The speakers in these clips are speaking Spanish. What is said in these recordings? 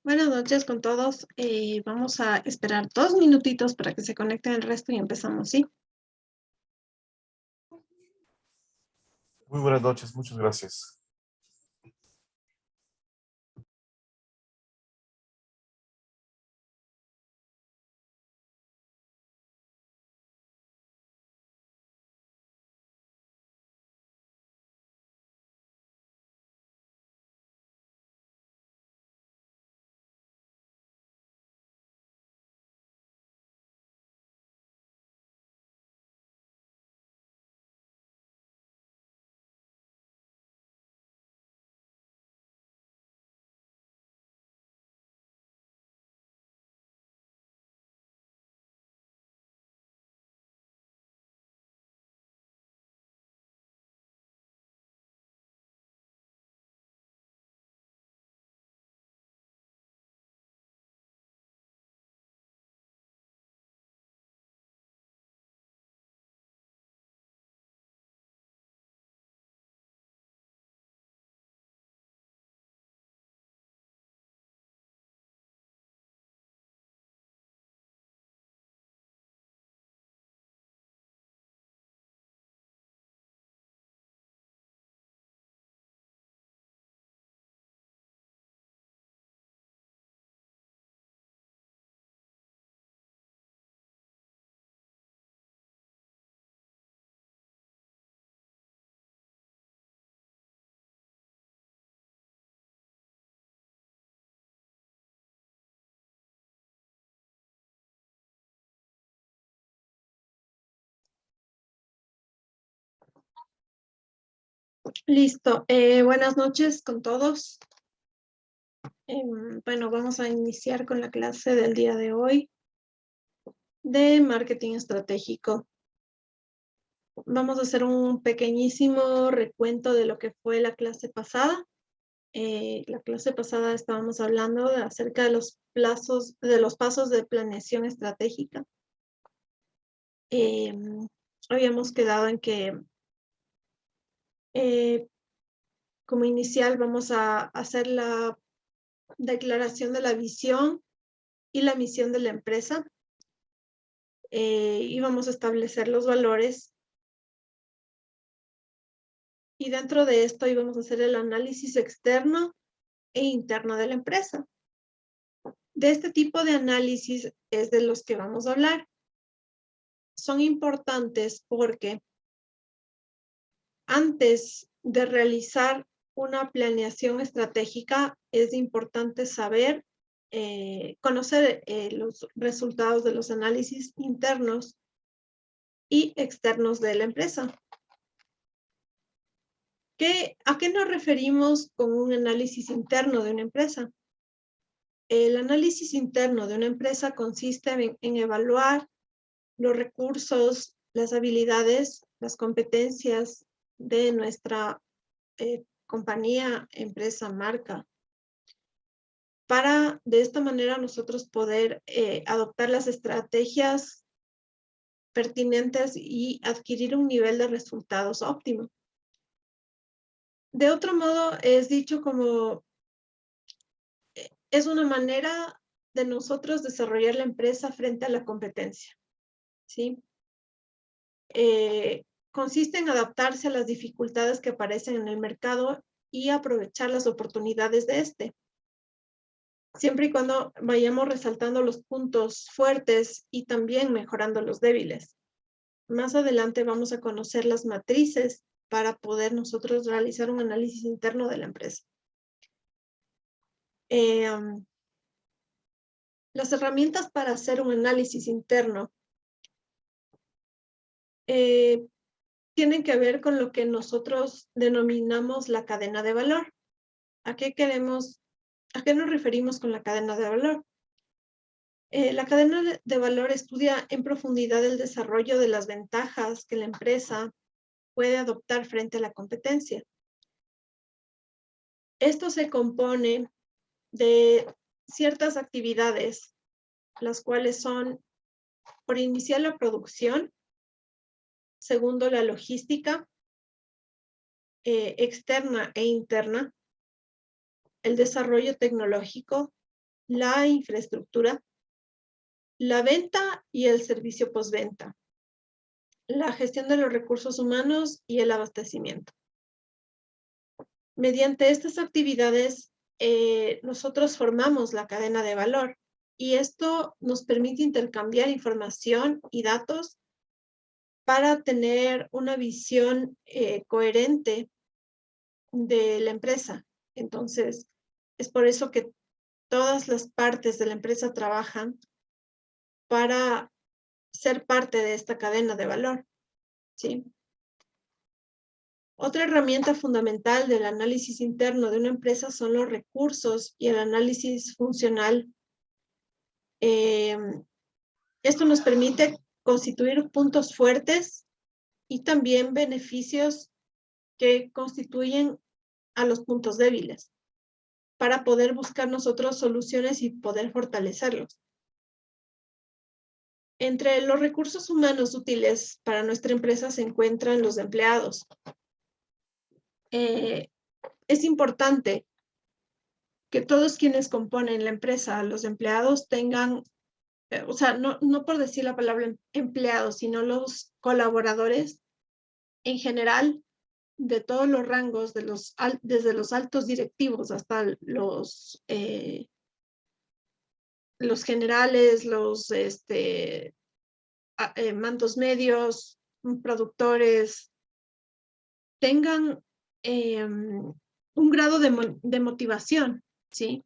Buenas noches con todos. Vamos a esperar 2 minutitos para que se conecten el resto y empezamos, ¿sí? Muy buenas noches, muchas gracias. Listo. Buenas noches con todos. Bueno, vamos a iniciar con la clase del día de hoy de marketing estratégico. Vamos a hacer un pequeñísimo recuento de lo que fue la clase pasada. La clase pasada estábamos hablando acerca de los pasos de planeación estratégica. Habíamos quedado en que como inicial vamos a hacer la declaración de la visión y la misión de la empresa. Y vamos a establecer los valores. Y dentro de esto íbamos a hacer el análisis externo e interno de la empresa. De este tipo de análisis es de los que vamos a hablar. Son importantes porque antes de realizar una planeación estratégica es importante saber, conocer los resultados de los análisis internos y externos de la empresa. ¿A qué nos referimos con un análisis interno de una empresa? El análisis interno de una empresa consiste en evaluar los recursos, las habilidades, las competencias de nuestra compañía, empresa, marca, para de esta manera nosotros poder adoptar las estrategias pertinentes y adquirir un nivel de resultados óptimo. De otro modo, es dicho como es una manera de nosotros desarrollar la empresa frente a la competencia, ¿sí? Consiste en adaptarse a las dificultades que aparecen en el mercado y aprovechar las oportunidades de este. Siempre y cuando vayamos resaltando los puntos fuertes y también mejorando los débiles. Más adelante vamos a conocer las matrices para poder nosotros realizar un análisis interno de la empresa. Las herramientas para hacer un análisis interno tienen que ver con lo que nosotros denominamos la cadena de valor. ¿A qué nos referimos con la cadena de valor? La cadena de valor estudia en profundidad el desarrollo de las ventajas que la empresa puede adoptar frente a la competencia. Esto se compone de ciertas actividades, las cuales son, por iniciar la producción, segundo, la logística externa e interna, el desarrollo tecnológico, la infraestructura, la venta y el servicio postventa, la gestión de los recursos humanos y el abastecimiento. Mediante estas actividades, nosotros formamos la cadena de valor y esto nos permite intercambiar información y datos para tener una visión coherente de la empresa. Entonces, es por eso que todas las partes de la empresa trabajan para ser parte de esta cadena de valor, ¿sí? Otra herramienta fundamental del análisis interno de una empresa son los recursos y el análisis funcional. Esto nos permite constituir puntos fuertes y también beneficios que constituyen a los puntos débiles para poder buscar nosotros soluciones y poder fortalecerlos. Entre los recursos humanos útiles para nuestra empresa se encuentran los empleados. Es importante que todos quienes componen la empresa, los empleados, tengan, o sea, no por decir la palabra empleados, sino los colaboradores en general, de todos los rangos, desde los altos directivos hasta los generales, los mandos medios, productores, tengan un grado de motivación, ¿sí?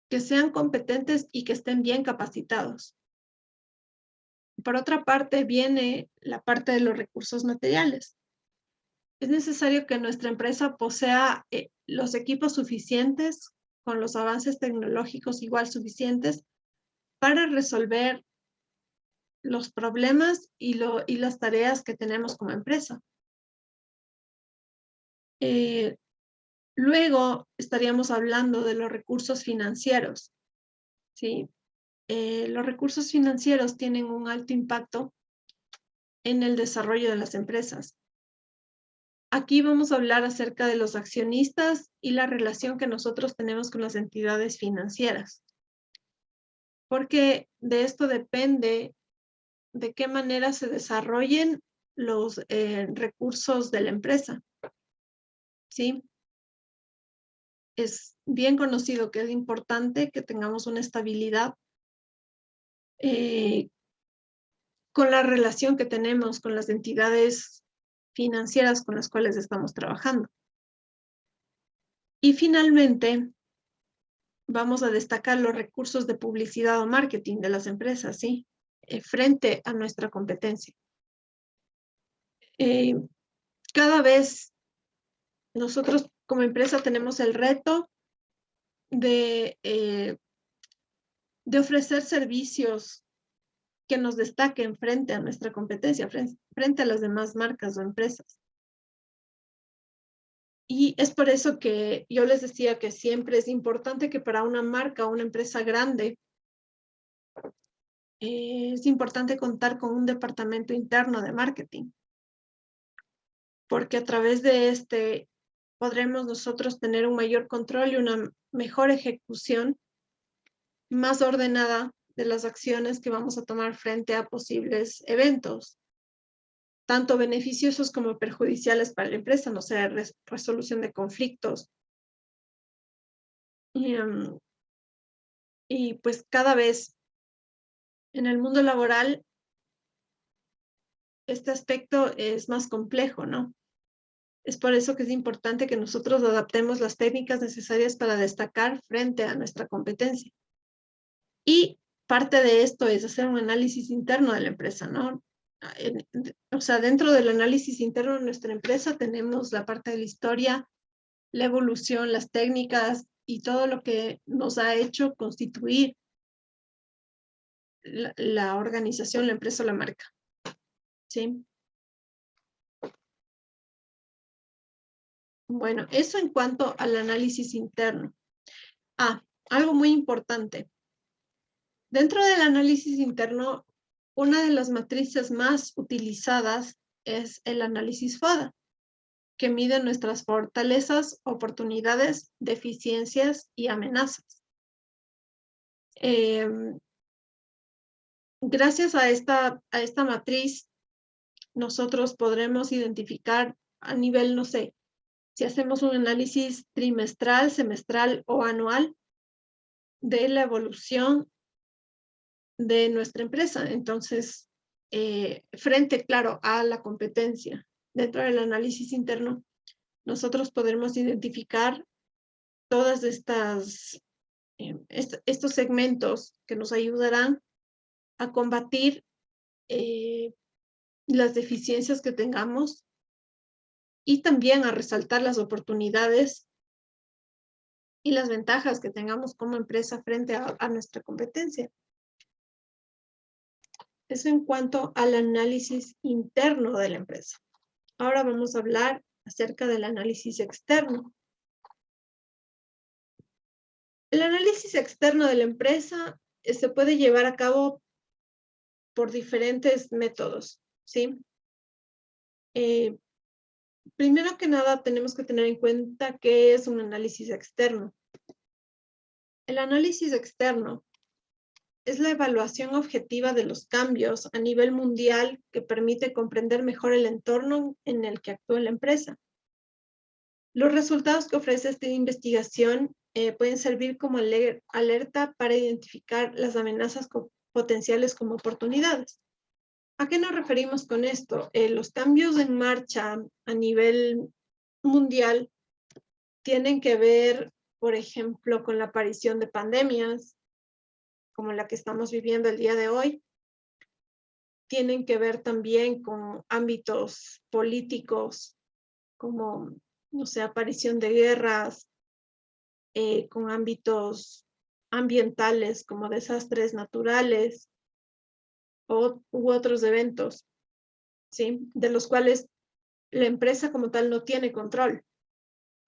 Que sean competentes y que estén bien capacitados. Por otra parte, viene la parte de los recursos materiales. Es necesario que nuestra empresa posea los equipos suficientes, con los avances tecnológicos igual suficientes, para resolver los problemas y las tareas que tenemos como empresa. Luego estaríamos hablando de los recursos financieros, ¿sí? Los recursos financieros tienen un alto impacto en el desarrollo de las empresas. Aquí vamos a hablar acerca de los accionistas y la relación que nosotros tenemos con las entidades financieras. Porque de esto depende de qué manera se desarrollen los recursos de la empresa, ¿sí? Es bien conocido que es importante que tengamos una estabilidad con la relación que tenemos con las entidades financieras con las cuales estamos trabajando. Y finalmente, vamos a destacar los recursos de publicidad o marketing de las empresas, ¿sí? Frente a nuestra competencia. Cada vez nosotros como empresa tenemos el reto de ofrecer servicios que nos destaquen frente a nuestra competencia, frente a las demás marcas o empresas. Y es por eso que yo les decía que siempre es importante que para una marca o una empresa grande es importante contar con un departamento interno de marketing, porque a través de este podremos nosotros tener un mayor control y una mejor ejecución más ordenada de las acciones que vamos a tomar frente a posibles eventos, tanto beneficiosos como perjudiciales para la empresa, no sé, resolución de conflictos. Y pues cada vez en el mundo laboral este aspecto es más complejo, ¿no? Es por eso que es importante que nosotros adaptemos las técnicas necesarias para destacar frente a nuestra competencia. Y parte de esto es hacer un análisis interno de la empresa, ¿no? O sea, dentro del análisis interno de nuestra empresa tenemos la parte de la historia, la evolución, las técnicas y todo lo que nos ha hecho constituir la organización, la empresa o la marca. ¿Sí? Bueno, eso en cuanto al análisis interno. Algo muy importante. Dentro del análisis interno, una de las matrices más utilizadas es el análisis FODA, que mide nuestras fortalezas, oportunidades, deficiencias y amenazas. Gracias a esta matriz, nosotros podremos identificar a nivel, no sé, si hacemos un análisis trimestral, semestral o anual de la evolución de nuestra empresa. Entonces, frente, claro, a la competencia, dentro del análisis interno, nosotros podremos identificar todas estas, estos segmentos que nos ayudarán a combatir las deficiencias que tengamos y también a resaltar las oportunidades y las ventajas que tengamos como empresa frente a nuestra competencia. Eso en cuanto al análisis interno de la empresa. Ahora vamos a hablar acerca del análisis externo. El análisis externo de la empresa se puede llevar a cabo por diferentes métodos, ¿sí? Primero que nada, tenemos que tener en cuenta qué es un análisis externo. El análisis externo es la evaluación objetiva de los cambios a nivel mundial que permite comprender mejor el entorno en el que actúa la empresa. Los resultados que ofrece esta investigación pueden servir como alerta para identificar las amenazas potenciales como oportunidades. ¿A qué nos referimos con esto? Los cambios en marcha a nivel mundial tienen que ver, por ejemplo, con la aparición de pandemias, como la que estamos viviendo el día de hoy. Tienen que ver también con ámbitos políticos, como, no sé, aparición de guerras, con ámbitos ambientales, como desastres naturales u otros eventos, ¿sí? De los cuales la empresa como tal no tiene control,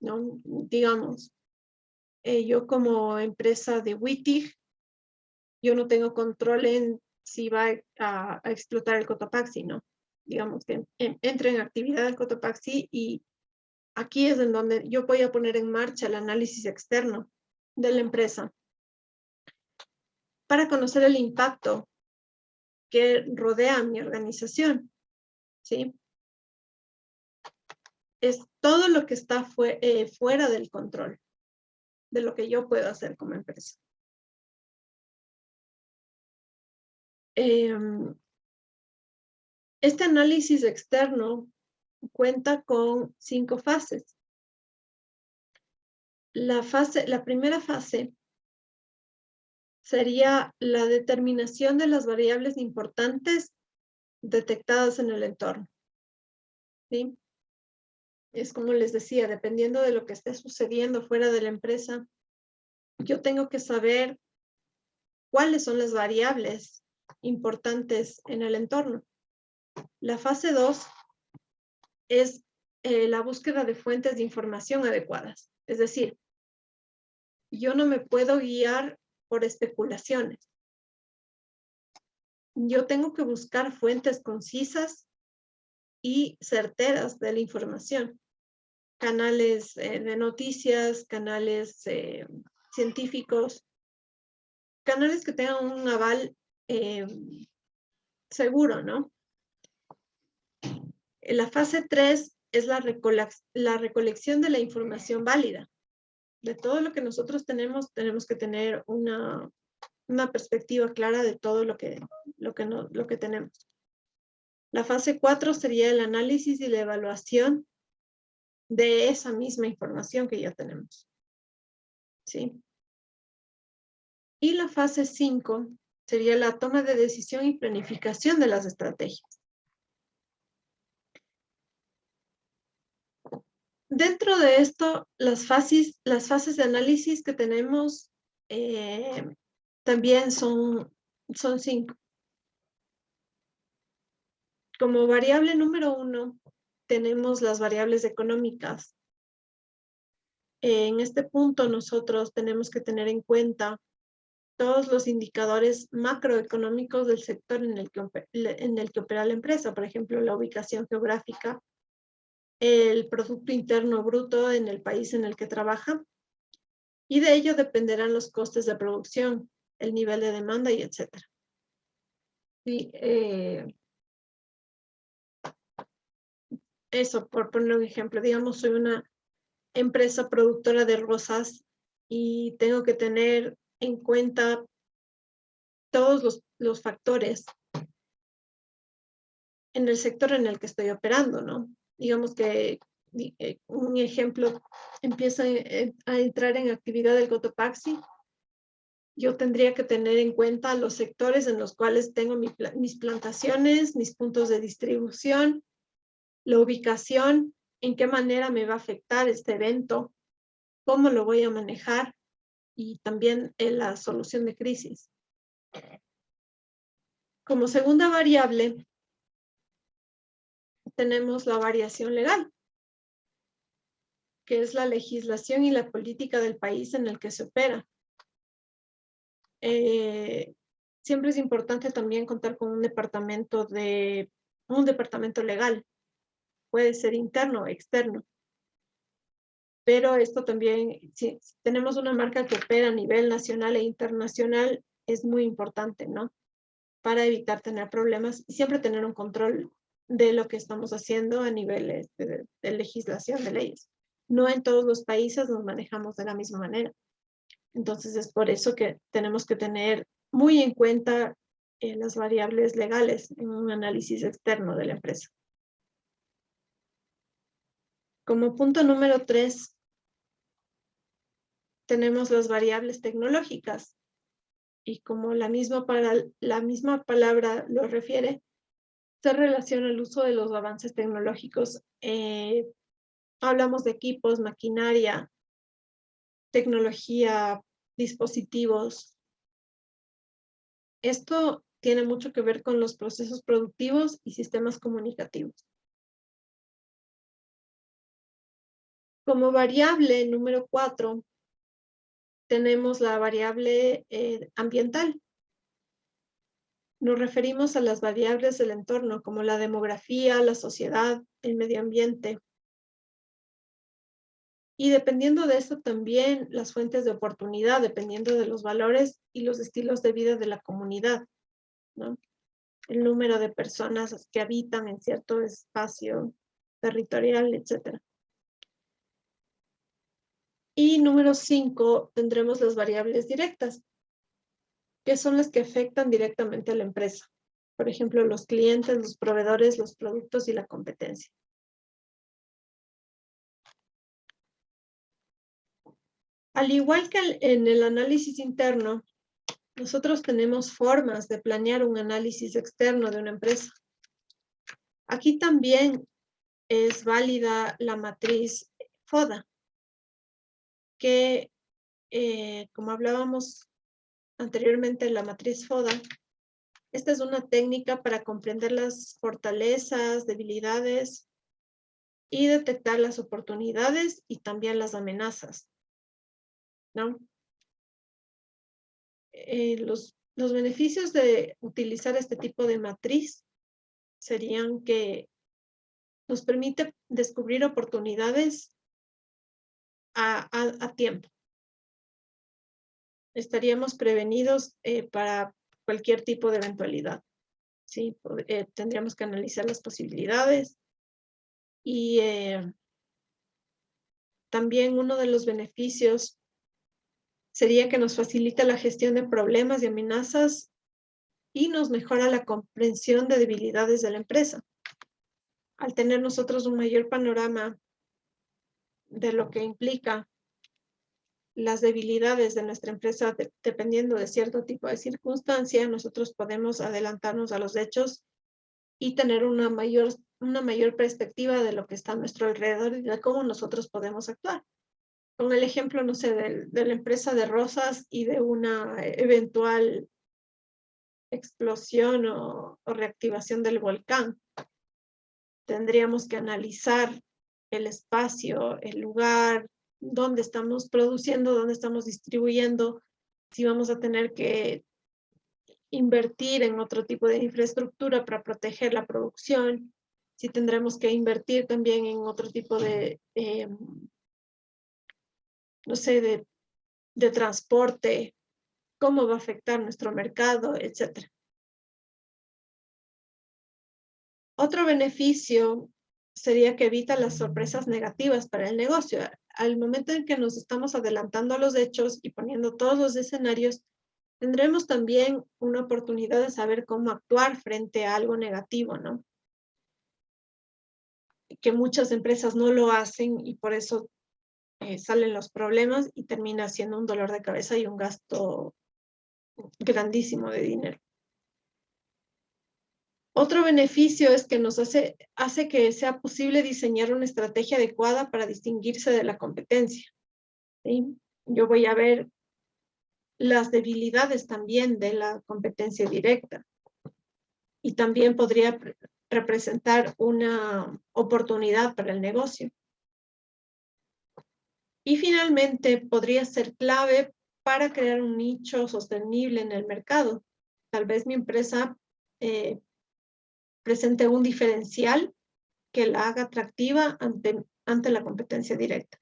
¿no? Digamos, yo como empresa de Wittig, yo no tengo control en si va a explotar el Cotopaxi, ¿no? Digamos que entre en actividad el Cotopaxi y aquí es en donde yo voy a poner en marcha el análisis externo de la empresa para conocer el impacto que rodea a mi organización, ¿sí? Es todo lo que está fuera del control de lo que yo puedo hacer como empresa. Este análisis externo cuenta con 5 fases. La primera fase sería la determinación de las variables importantes detectadas en el entorno, ¿sí? Es como les decía, dependiendo de lo que esté sucediendo fuera de la empresa, yo tengo que saber cuáles son las variables importantes en el entorno. La fase 2 es la búsqueda de fuentes de información adecuadas. Es decir, yo no me puedo guiar por especulaciones. Yo tengo que buscar fuentes concisas y certeras de la información. Canales de noticias, canales científicos, canales que tengan un aval seguro, ¿no? La fase 3 es la recolección de la información válida. De todo lo que nosotros tenemos que tener una perspectiva clara de todo lo que tenemos. La fase 4 sería el análisis y la evaluación de esa misma información que ya tenemos, ¿sí? Y la fase 5 sería la toma de decisión y planificación de las estrategias. Dentro de esto, las fases de análisis que tenemos también son 5. Como variable número 1, tenemos las variables económicas. En este punto, nosotros tenemos que tener en cuenta todos los indicadores macroeconómicos del sector en el que opera la empresa. Por ejemplo, la ubicación geográfica, el Producto Interno Bruto en el país en el que trabaja, y de ello dependerán los costes de producción, el nivel de demanda y etcétera. Sí, eso, por poner un ejemplo, digamos, soy una empresa productora de rosas y tengo que tener en cuenta todos los factores en el sector en el que estoy operando, ¿no? Digamos que un ejemplo empieza a entrar en actividad el Cotopaxi. Yo tendría que tener en cuenta los sectores en los cuales tengo mis plantaciones, mis puntos de distribución, la ubicación, en qué manera me va a afectar este evento, cómo lo voy a manejar y también en la solución de crisis. Como segunda variable, tenemos la variación legal, que es la legislación y la política del país en el que se opera. Siempre es importante también contar con un departamento legal. Puede ser interno o externo. Pero esto también, si tenemos una marca que opera a nivel nacional e internacional, es muy importante, ¿no? Para evitar tener problemas y siempre tener un control de lo que estamos haciendo a nivel de legislación, de leyes. No en todos los países nos manejamos de la misma manera. Entonces es por eso que tenemos que tener muy en cuenta las variables legales en un análisis externo de la empresa. Como punto número 3, tenemos las variables tecnológicas. Y como la misma palabra lo refiere, se relaciona el uso de los avances tecnológicos. Hablamos de equipos, maquinaria, tecnología, dispositivos. Esto tiene mucho que ver con los procesos productivos y sistemas comunicativos. Como variable número 4, tenemos la variable ambiental. Nos referimos a las variables del entorno, como la demografía, la sociedad, el medio ambiente. Y dependiendo de esto también las fuentes de oportunidad, dependiendo de los valores y los estilos de vida de la comunidad, ¿no? El número de personas que habitan en cierto espacio territorial, etc. Y número 5, tendremos las variables directas, que son las que afectan directamente a la empresa. Por ejemplo, los clientes, los proveedores, los productos y la competencia. Al igual que en el análisis interno, nosotros tenemos formas de planear un análisis externo de una empresa. Aquí también es válida la matriz FODA, que como hablábamos anteriormente, la matriz FODA, esta es una técnica para comprender las fortalezas, debilidades y detectar las oportunidades y también las amenazas, ¿no? Los beneficios de utilizar este tipo de matriz serían que nos permite descubrir oportunidades a tiempo. Estaríamos prevenidos para cualquier tipo de eventualidad, ¿sí? Tendríamos que analizar las posibilidades y también uno de los beneficios sería que nos facilita la gestión de problemas y amenazas y nos mejora la comprensión de debilidades de la empresa. Al tener nosotros un mayor panorama de lo que implica las debilidades de nuestra empresa dependiendo de cierto tipo de circunstancia, nosotros podemos adelantarnos a los hechos y tener una mayor perspectiva de lo que está a nuestro alrededor y de cómo nosotros podemos actuar. Con el ejemplo, no sé, de la empresa de rosas y de una eventual explosión o reactivación del volcán. Tendríamos que analizar el espacio, el lugar, dónde estamos produciendo, dónde estamos distribuyendo, si vamos a tener que invertir en otro tipo de infraestructura para proteger la producción, si tendremos que invertir también en otro tipo de, no sé, de transporte, cómo va a afectar nuestro mercado, etc. Otro beneficio sería que evita las sorpresas negativas para el negocio. Al momento en que nos estamos adelantando a los hechos y poniendo todos los escenarios, tendremos también una oportunidad de saber cómo actuar frente a algo negativo, ¿no? Que muchas empresas no lo hacen y por eso salen los problemas y termina siendo un dolor de cabeza y un gasto grandísimo de dinero. Otro beneficio es que nos hace que sea posible diseñar una estrategia adecuada para distinguirse de la competencia, ¿sí? Yo voy a ver las debilidades también de la competencia directa y también podría representar una oportunidad para el negocio. Y finalmente podría ser clave para crear un nicho sostenible en el mercado. Tal vez mi empresa presente un diferencial que la haga atractiva ante la competencia directa.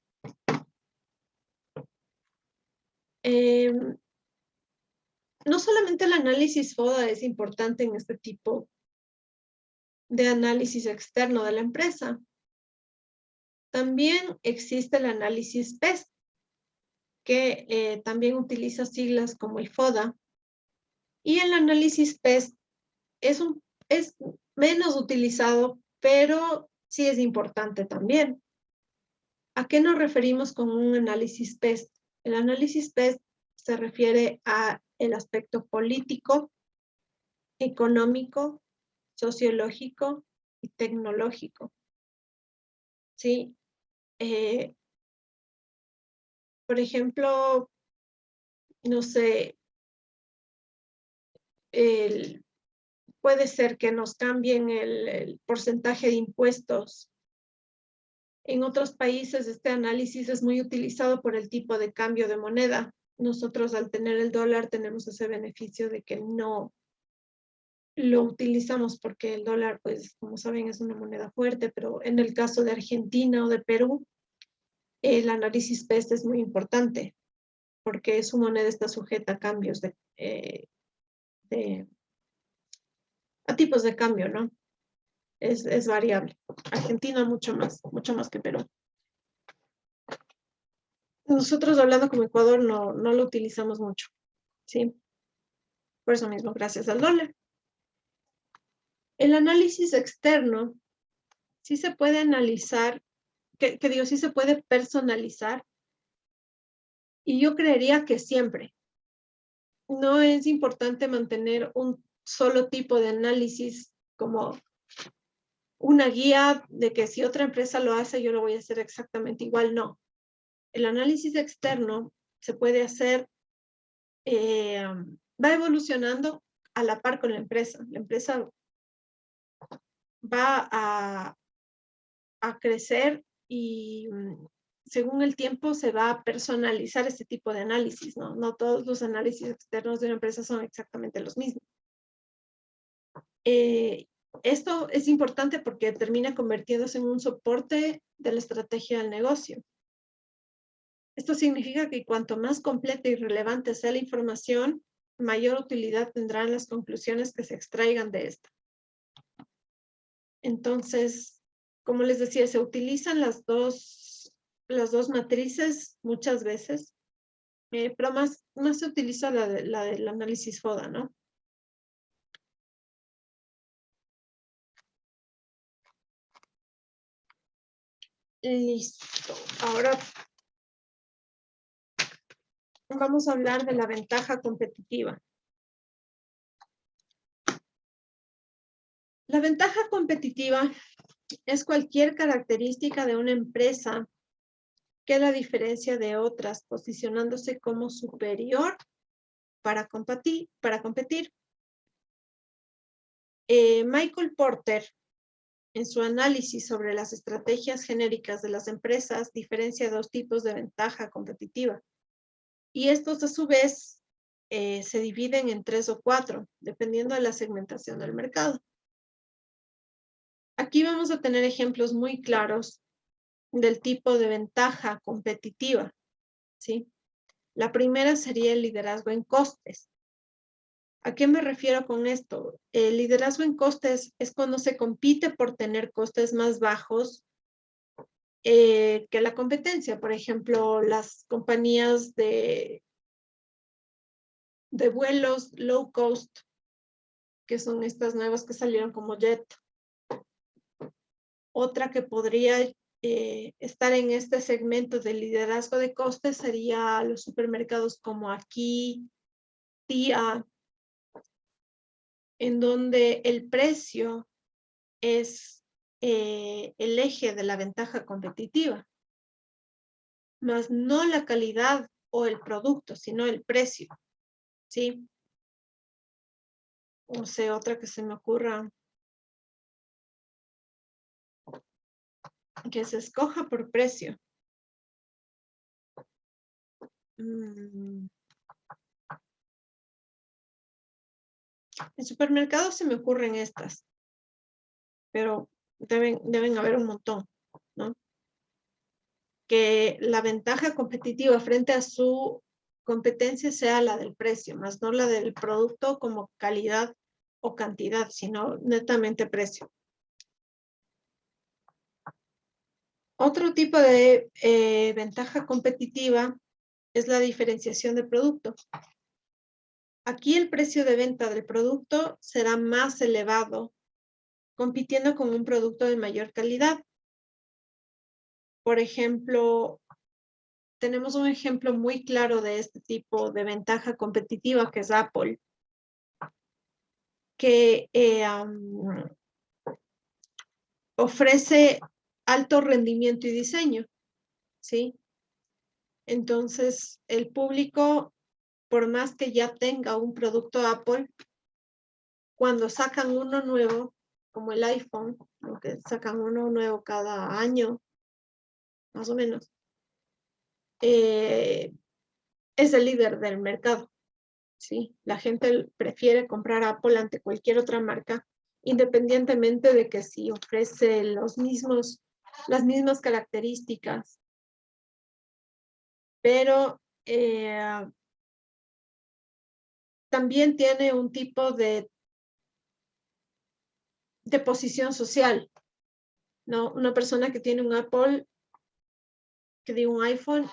No solamente el análisis FODA es importante en este tipo de análisis externo de la empresa. También existe el análisis PEST, que también utiliza siglas como el FODA. Y el análisis PEST es menos utilizado, pero sí es importante también. ¿A qué nos referimos con un análisis PEST? El análisis PEST se refiere a el aspecto político, económico, sociológico y tecnológico. ¿Sí? Por ejemplo, no sé, puede ser que nos cambien el porcentaje de impuestos. En otros países este análisis es muy utilizado por el tipo de cambio de moneda. Nosotros al tener el dólar tenemos ese beneficio de que no lo utilizamos porque el dólar, pues como saben, es una moneda fuerte, pero en el caso de Argentina o de Perú, el análisis PEST es muy importante porque su moneda está sujeta a cambios a tipos de cambio, ¿no? Es variable. Argentina mucho más que Perú. Nosotros hablando como Ecuador no lo utilizamos mucho, ¿sí? Por eso mismo, gracias al dólar. El análisis externo sí se puede analizar, sí se puede personalizar, y yo creería que siempre. No es importante mantener un solo tipo de análisis como una guía de que si otra empresa lo hace, yo lo voy a hacer exactamente igual. No. El análisis externo se puede hacer, va evolucionando a la par con la empresa. La empresa va a crecer y según el tiempo se va a personalizar este tipo de análisis, ¿no? No todos los análisis externos de una empresa son exactamente los mismos. Esto es importante porque termina convirtiéndose en un soporte de la estrategia del negocio. Esto significa que cuanto más completa y relevante sea la información, mayor utilidad tendrán las conclusiones que se extraigan de esta. Entonces, como les decía, se utilizan las dos matrices muchas veces, pero más se utiliza la del análisis FODA, ¿no? Listo. Ahora vamos a hablar de la ventaja competitiva. La ventaja competitiva es cualquier característica de una empresa que la diferencia de otras, posicionándose como superior para competir. Michael Porter, en su análisis sobre las estrategias genéricas de las empresas, diferencia dos tipos de ventaja competitiva. Y estos, a su vez, se dividen en 3 o 4, dependiendo de la segmentación del mercado. Aquí vamos a tener ejemplos muy claros del tipo de ventaja competitiva, ¿sí? La primera sería el liderazgo en costes. ¿A qué me refiero con esto? El liderazgo en costes es cuando se compite por tener costes más bajos que la competencia. Por ejemplo, las compañías de vuelos low cost, que son estas nuevas que salieron como Jet. Otra que podría estar en este segmento de liderazgo de costes sería los supermercados como Aquí, Tía, en donde el precio es el eje de la ventaja competitiva, más no la calidad o el producto, sino el precio, ¿sí? O sea, otra que se me ocurra, que se escoja por precio. En supermercados se me ocurren estas, pero deben haber un montón, ¿no? Que la ventaja competitiva frente a su competencia sea la del precio, más no la del producto como calidad o cantidad, sino netamente precio. Otro tipo de ventaja competitiva es la diferenciación de producto. Aquí el precio de venta del producto será más elevado, compitiendo con un producto de mayor calidad. Por ejemplo, tenemos un ejemplo muy claro de este tipo de ventaja competitiva, que es Apple, que ofrece alto rendimiento y diseño, ¿sí? Entonces, el público, por más que ya tenga un producto Apple, cuando sacan uno nuevo, como el iPhone, ¿no? Que sacan uno nuevo cada año, más o menos, es el líder del mercado, ¿sí? La gente prefiere comprar Apple ante cualquier otra marca, independientemente de que si ofrece las mismas características, pero también tiene un tipo de posición social, ¿no? Una persona que tiene un Apple, que diga un iPhone,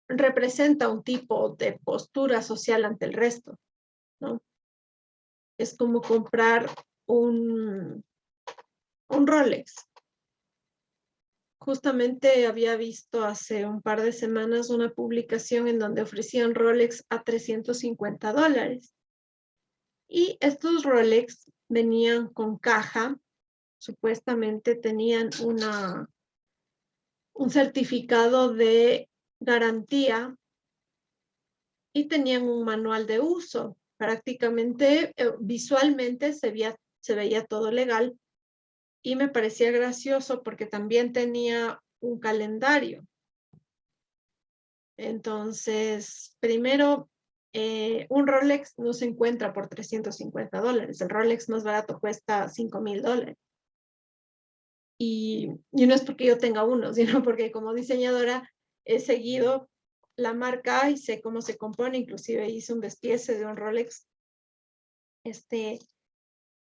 representa un tipo de postura social ante el resto, ¿no? Es como comprar un Rolex. Justamente había visto hace un par de semanas una publicación en donde ofrecían Rolex a $350. Y estos Rolex venían con caja, supuestamente tenían un certificado de garantía y tenían un manual de uso. Prácticamente, visualmente se veía todo legal y me parecía gracioso porque también tenía un calendario. Entonces, primero, un Rolex no se encuentra por $350. El Rolex más barato cuesta $5,000. Y no es porque yo tenga uno, sino porque como diseñadora he seguido la marca y sé cómo se compone. Inclusive hice un despiece de un Rolex.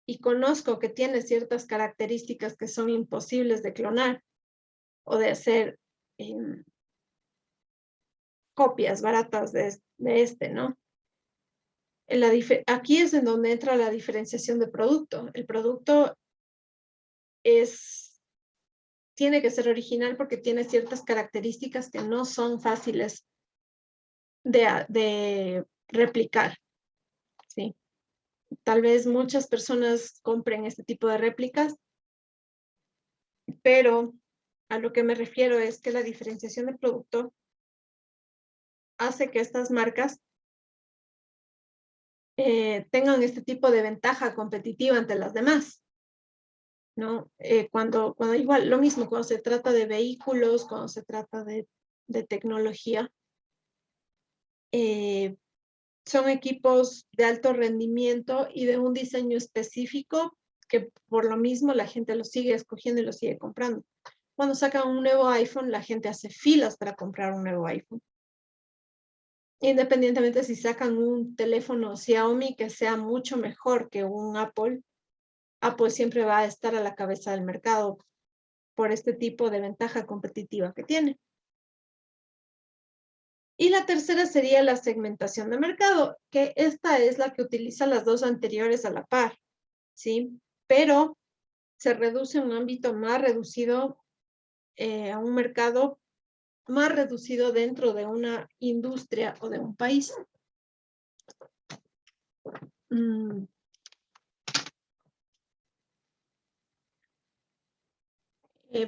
Y conozco que tiene ciertas características que son imposibles de clonar o de hacer copias baratas de ¿no? Aquí es en donde entra la diferenciación de producto. El producto tiene que ser original porque tiene ciertas características que no son fáciles de replicar, ¿sí? Tal vez muchas personas compren este tipo de réplicas, pero a lo que me refiero es que la diferenciación de producto hace que estas marcas tengan este tipo de ventaja competitiva ante las demás, ¿no? Cuando igual, lo mismo, cuando se trata de vehículos, cuando se trata de tecnología, son equipos de alto rendimiento y de un diseño específico que por lo mismo la gente lo sigue escogiendo y lo sigue comprando. Cuando sacan un nuevo iPhone, la gente hace filas para comprar un nuevo iPhone. Independientemente si sacan un teléfono Xiaomi que sea mucho mejor que un Apple, Apple siempre va a estar a la cabeza del mercado por este tipo de ventaja competitiva que tiene. Y la tercera sería la segmentación de mercado, que esta es la que utiliza las dos anteriores a la par, ¿sí? Pero se reduce a un ámbito más reducido, a un mercado más reducido dentro de una industria o de un país.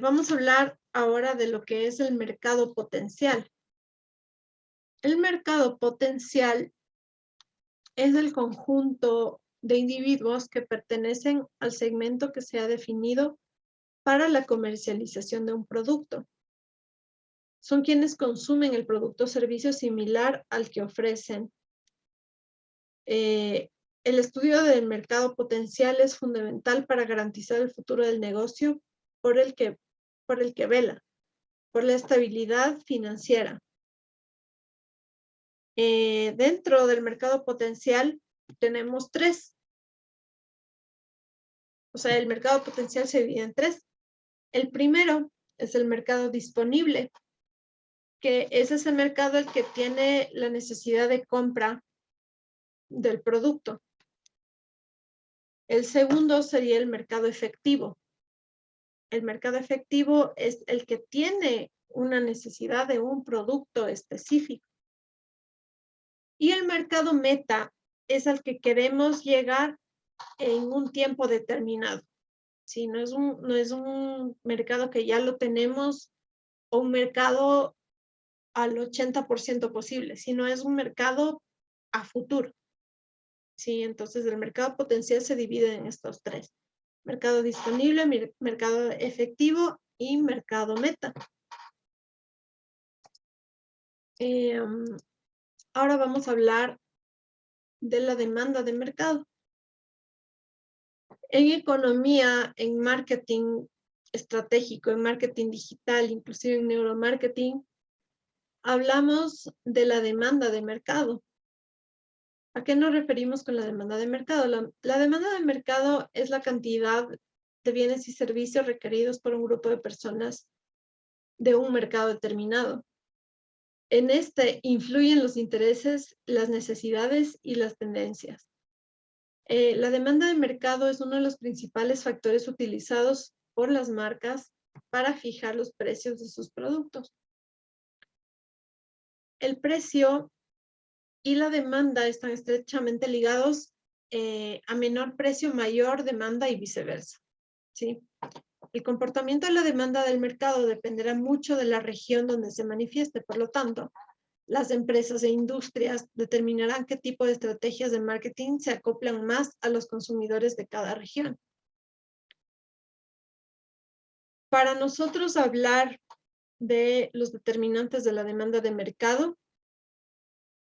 Vamos a hablar ahora de lo que es el mercado potencial. El mercado potencial es el conjunto de individuos que pertenecen al segmento que se ha definido para la comercialización de un producto. Son quienes consumen el producto o servicio similar al que ofrecen. El estudio del mercado potencial es fundamental para garantizar el futuro del negocio por el que vela, por la estabilidad financiera. Dentro del mercado potencial tenemos tres. O sea, el mercado potencial se divide en tres. El primero es el mercado disponible, que es ese mercado el que tiene la necesidad de compra del producto. El segundo sería el mercado efectivo. El mercado efectivo es el que tiene una necesidad de un producto específico. Y el mercado meta es al que queremos llegar en un tiempo determinado. Sí, no es un mercado que ya lo tenemos o un mercado al 80% posible, sino es un mercado a futuro. Sí, entonces el mercado potencial se divide en estos tres: mercado disponible, mercado efectivo y mercado meta. Ahora vamos a hablar de la demanda de mercado. En economía, en marketing estratégico, en marketing digital, inclusive en neuromarketing, hablamos de la demanda de mercado. ¿A qué nos referimos con la demanda de mercado? La demanda de mercado es la cantidad de bienes y servicios requeridos por un grupo de personas de un mercado determinado. En este influyen los intereses, las necesidades y las tendencias. La demanda de mercado es uno de los principales factores utilizados por las marcas para fijar los precios de sus productos. El precio y la demanda están estrechamente ligados. A menor precio, mayor demanda y viceversa, ¿sí? El comportamiento de la demanda del mercado dependerá mucho de la región donde se manifieste. Por lo tanto, las empresas e industrias determinarán qué tipo de estrategias de marketing se acoplan más a los consumidores de cada región. Para nosotros hablar de los determinantes de la demanda de mercado,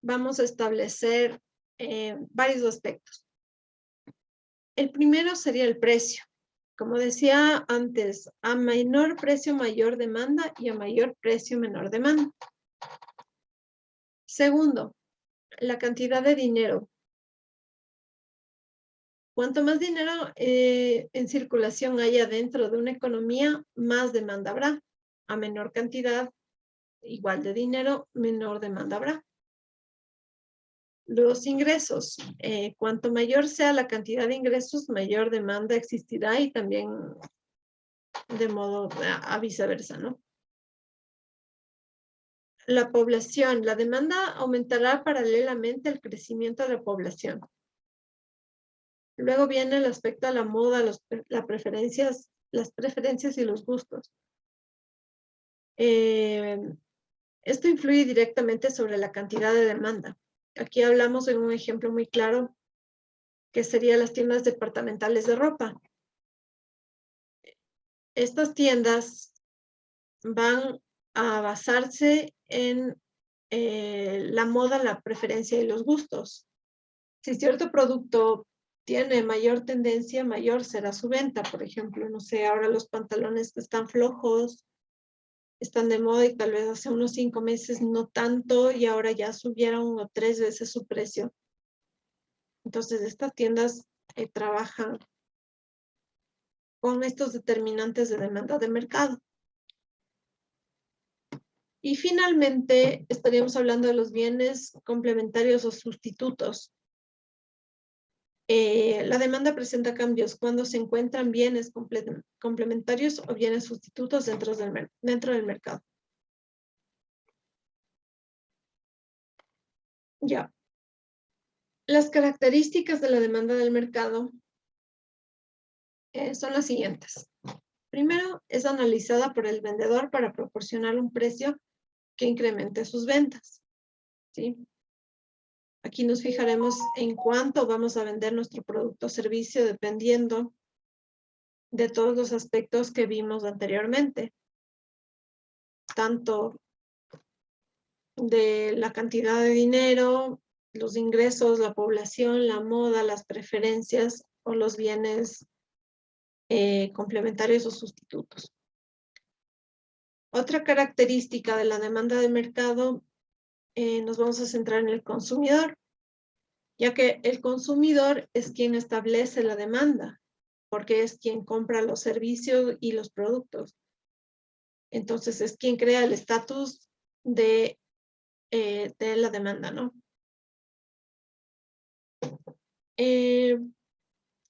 vamos a establecer varios aspectos. El primero sería el precio. Como decía antes, a menor precio, mayor demanda, y a mayor precio, menor demanda. Segundo, la cantidad de dinero. Cuanto más dinero en circulación haya dentro de una economía, más demanda habrá. A menor cantidad, igual de dinero, menor demanda habrá. Los ingresos. Cuanto mayor sea la cantidad de ingresos, mayor demanda existirá, y también de modo a viceversa, ¿no? La población. La demanda aumentará paralelamente al crecimiento de la población. Luego viene el aspecto de la moda, las preferencias y los gustos. Esto influye directamente sobre la cantidad de demanda. Aquí hablamos de un ejemplo muy claro, que serían las tiendas departamentales de ropa. Estas tiendas van a basarse en la moda, la preferencia y los gustos. Si cierto producto tiene mayor tendencia, mayor será su venta. Por ejemplo, no sé, ahora los pantalones que están flojos, están de moda y tal vez hace unos 5 meses no tanto y ahora ya subieron o 3 veces su precio. Entonces, estas tiendas trabajan con estos determinantes de demanda de mercado. Y finalmente, estaríamos hablando de los bienes complementarios o sustitutos. La demanda presenta cambios cuando se encuentran bienes complementarios o bienes sustitutos dentro del mercado. Ya. Las características de la demanda del mercado son las siguientes. Primero, es analizada por el vendedor para proporcionar un precio que incremente sus ventas, ¿sí? Aquí nos fijaremos en cuánto vamos a vender nuestro producto o servicio dependiendo de todos los aspectos que vimos anteriormente, tanto de la cantidad de dinero, los ingresos, la población, la moda, las preferencias o los bienes complementarios o sustitutos. Otra característica de la demanda de mercado, nos vamos a centrar en el consumidor, ya que el consumidor es quien establece la demanda, porque es quien compra los servicios y los productos. Entonces es quien crea el estatus de la demanda, ¿no?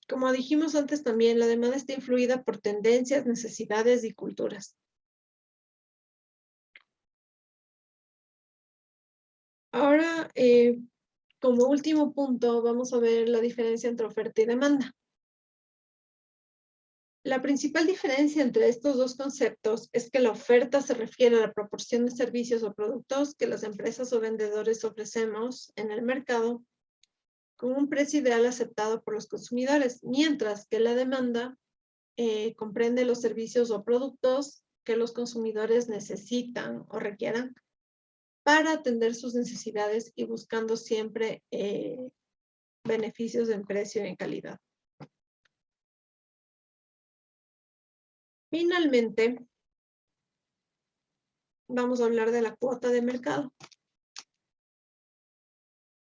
Como dijimos antes también, la demanda está influida por tendencias, necesidades y culturas. Ahora, como último punto, vamos a ver la diferencia entre oferta y demanda. La principal diferencia entre estos dos conceptos es que la oferta se refiere a la proporción de servicios o productos que las empresas o vendedores ofrecemos en el mercado con un precio ideal aceptado por los consumidores, mientras que la demanda comprende los servicios o productos que los consumidores necesitan o requieran para atender sus necesidades y buscando siempre beneficios en precio y en calidad. Finalmente, vamos a hablar de la cuota de mercado.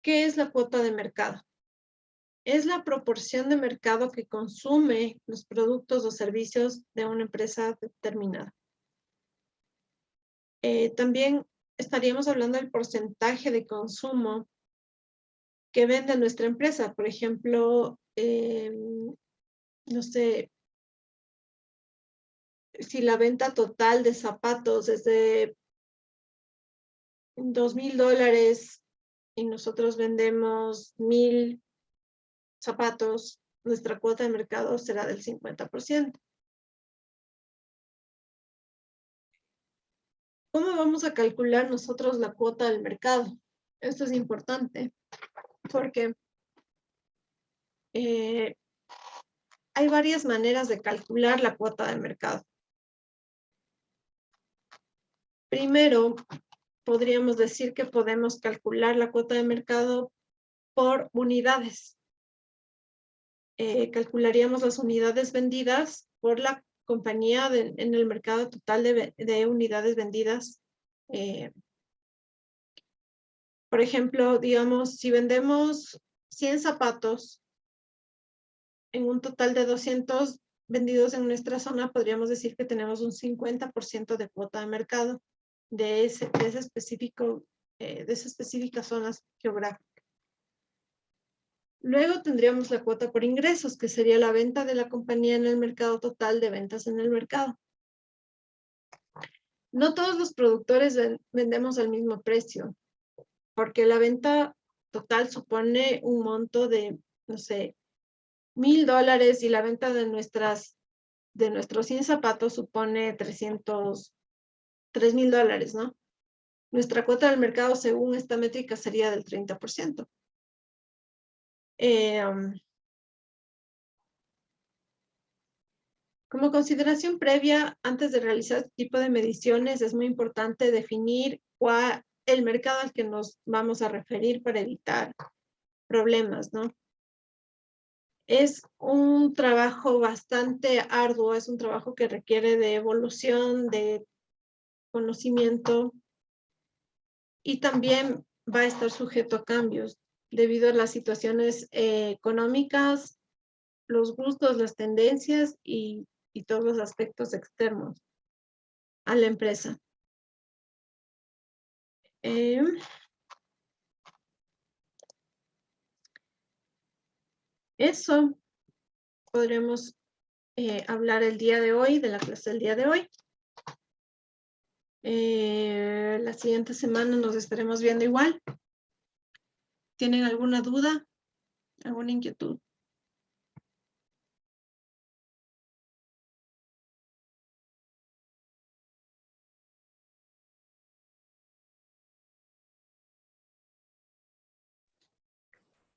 ¿Qué es la cuota de mercado? Es la proporción de mercado que consume los productos o servicios de una empresa determinada. También estaríamos hablando del porcentaje de consumo que vende nuestra empresa. Por ejemplo, no sé, si la venta total de zapatos es de $2,000 y nosotros vendemos 1,000 zapatos, nuestra cuota de mercado será del 50%. ¿Cómo vamos a calcular nosotros la cuota del mercado? Esto es importante porque hay varias maneras de calcular la cuota de mercado. Primero, podríamos decir que podemos calcular la cuota de mercado por unidades. Calcularíamos las unidades vendidas por la compañía en el mercado total de unidades vendidas. Por ejemplo, digamos, si vendemos 100 zapatos en un total de 200 vendidos en nuestra zona, podríamos decir que tenemos un 50% de cuota de mercado de esa específica zona geográfica. Luego tendríamos la cuota por ingresos, que sería la venta de la compañía en el mercado total de ventas en el mercado. No todos los productores vendemos al mismo precio, porque la venta total supone un monto de, no sé, $1,000 y la venta de nuestros 100 zapatos supone $3,000, ¿no? Nuestra cuota del mercado según esta métrica sería del 30%. Como consideración previa, antes de realizar este tipo de mediciones, es muy importante definir el mercado al que nos vamos a referir para evitar problemas, ¿no? Es un trabajo bastante arduo, es un trabajo que requiere de evolución, de conocimiento y también va a estar sujeto a cambios debido a las situaciones económicas, los gustos, las tendencias y todos los aspectos externos a la empresa. Eso podremos hablar el día de hoy, de la clase del día de hoy. La siguiente semana nos estaremos viendo igual. ¿Tienen alguna duda? ¿Alguna inquietud?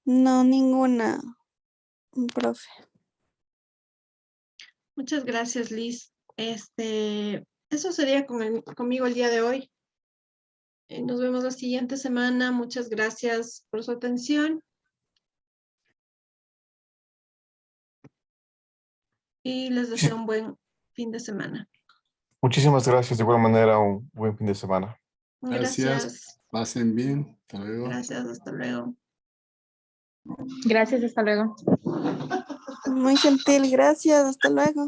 No, ninguna, profe. Muchas gracias, Liz. Eso sería conmigo el día de hoy. Nos vemos la siguiente semana. Muchas gracias por su atención. Y les deseo un buen fin de semana. Muchísimas gracias. De igual manera, un buen fin de semana. Gracias. Pasen bien. Hasta luego. Gracias, hasta luego. Gracias, hasta luego. Muy gentil, gracias, hasta luego.